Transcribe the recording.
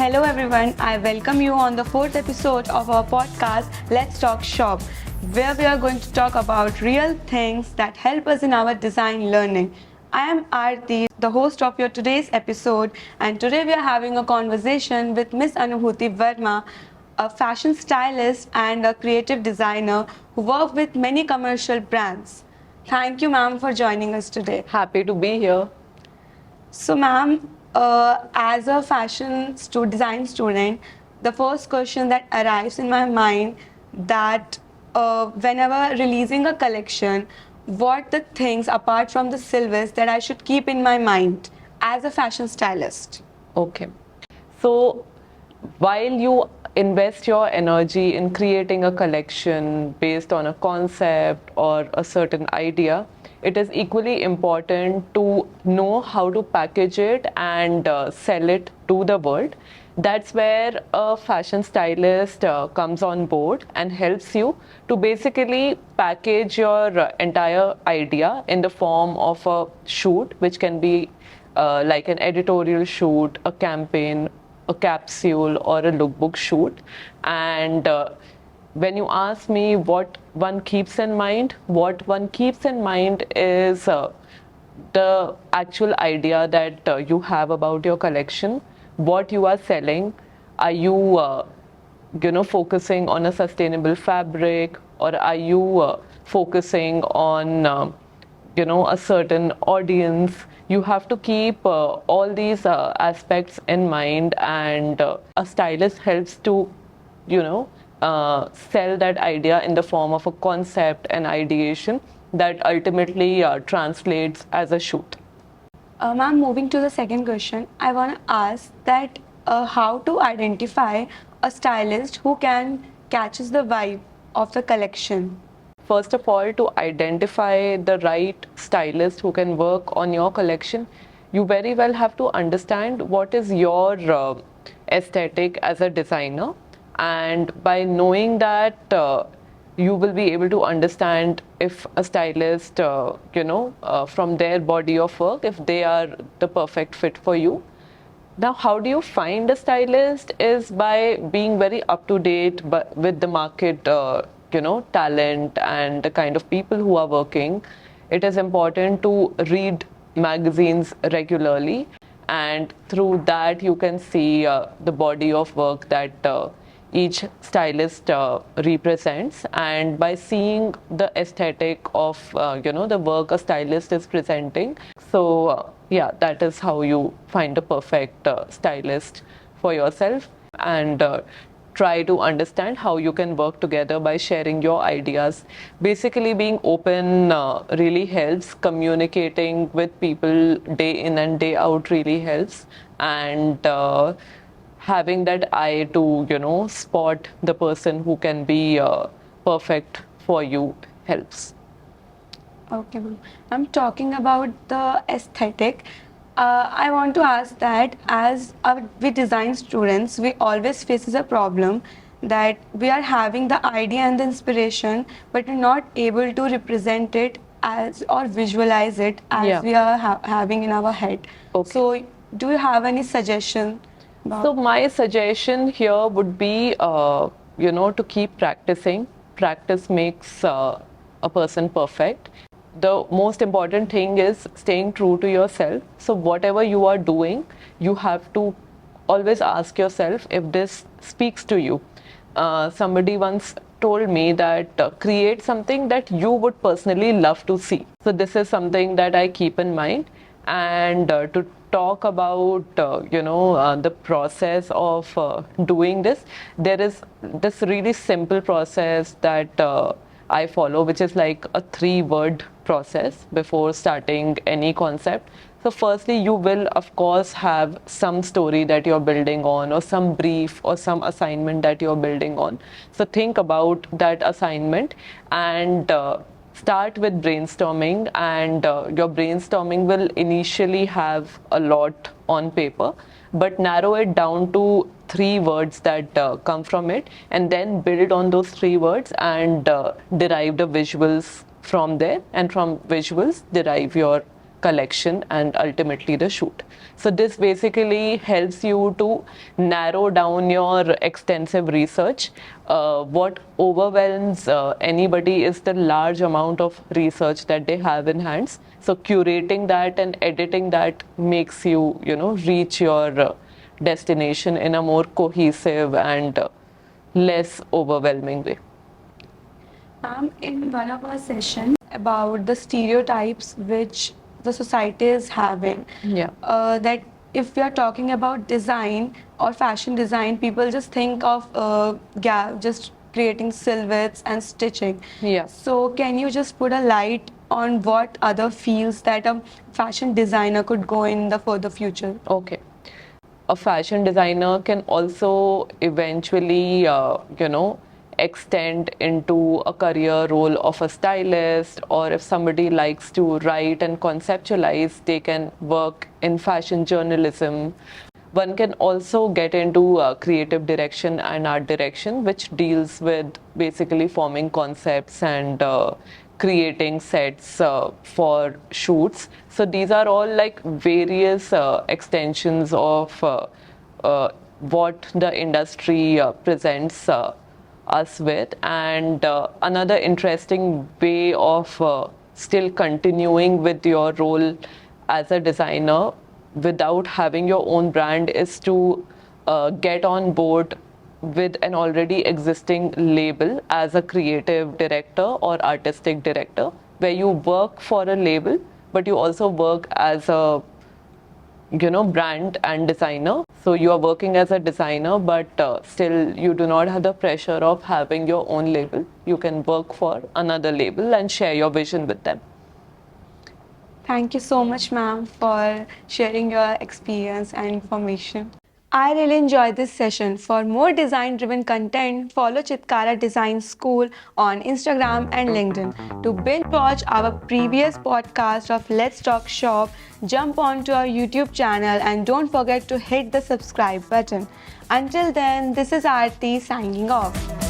Hello everyone, I welcome you on the fourth episode of our podcast Let's Talk Shop, where we are going to talk about real things that help us in our design learning. I am Aarti, the host of your today's episode, and today we are having a conversation with Miss Anubhuti Verma, a fashion stylist and a creative designer who work with many commercial brands. Thank you, ma'am, for joining us today. Happy to be here. So, ma'am, as a design student, the first question that arrives in my mind that whenever releasing a collection, what the things apart from the syllabus that I should keep in my mind as a fashion stylist? Okay. So, while you invest your energy in creating a collection based on a concept or a certain idea, it is equally important to know how to package it and sell it to the world. That's where a fashion stylist comes on board and helps you to basically package your entire idea in the form of a shoot, which can be like an editorial shoot, a campaign, a capsule, or a lookbook shoot. And when you ask me what one keeps in mind, what one keeps in mind is the actual idea that you have about your collection, what you are selling. Are you, focusing on a sustainable fabric, or are you focusing on a certain audience? You have to keep all these aspects in mind, and a stylist helps to sell that idea in the form of a concept and ideation that ultimately translates as a shoot. Ma'am, moving to the second question, I want to ask that how to identify a stylist who can catches the vibe of the collection. First of all, to identify the right stylist who can work on your collection, you very well have to understand what is your aesthetic as a designer. And by knowing that, you will be able to understand if a stylist, from their body of work, if they are the perfect fit for you. Now, how do you find a stylist is by being very up to date with the market, talent and the kind of people who are working. It is important to read magazines regularly, and through that you can see the body of work that each stylist represents, and by seeing the aesthetic of the work a stylist is presenting. So that is how you find a perfect stylist for yourself, and try to understand how you can work together by sharing your ideas. Basically, being open really helps. Communicating with people day in and day out really helps, and having that eye to spot the person who can be perfect for you helps. Okay, ma'am. I'm talking about the aesthetic. I want to ask that as we design students, we always faces a problem that we are having the idea and the inspiration, but we're not able to represent it as or visualize it as we are having in our head. Okay. So, do you have any suggestion? So my suggestion here would be, to keep practicing. Practice makes a person perfect. The most important thing is staying true to yourself. So whatever you are doing, you have to always ask yourself if this speaks to you. Somebody once told me that create something that you would personally love to see. So this is something that I keep in mind. And to talk about the process of doing this, there is this really simple process that I follow, which is like a 3-word process before starting any concept. So firstly, you will of course have some story that you're building on, or some brief or some assignment that you're building on. So think about that assignment and start with brainstorming, and your brainstorming will initially have a lot on paper, but narrow it down to 3 words that come from it, and then build on those 3 words and derive the visuals from there, and from visuals derive your collection and ultimately the shoot. So this basically helps you to narrow down your extensive research. What overwhelms anybody is the large amount of research that they have in hands. So curating that and editing that makes you, reach your destination in a more cohesive and less overwhelming way. In one of our sessions about the stereotypes which the society is having, Yeah. that if we are talking about design or fashion design, people just think of just creating silhouettes and stitching. Yeah. So can you just put a light on what other fields that a fashion designer could go in for the future? Okay. A fashion designer can also eventually, extend into a career role of a stylist, or if somebody likes to write and conceptualize, they can work in fashion journalism. One can also get into creative direction and art direction, which deals with basically forming concepts and creating sets for shoots. So these are all like various extensions of what the industry presents us with. And another interesting way of still continuing with your role as a designer without having your own brand is to get on board with an already existing label as a creative director or artistic director, where you work for a label but you also work as a brand and designer. So you are working as a designer, but still you do not have the pressure of having your own label. You can work for another label and share your vision with them. Thank you so much, ma'am, for sharing your experience and information. I really enjoyed this session. For more design driven content, follow Chitkara Design School on Instagram and LinkedIn. To binge watch our previous podcast of Let's Talk Shop, jump onto our YouTube channel and don't forget to hit the subscribe button. Until then, this is Aarti signing off.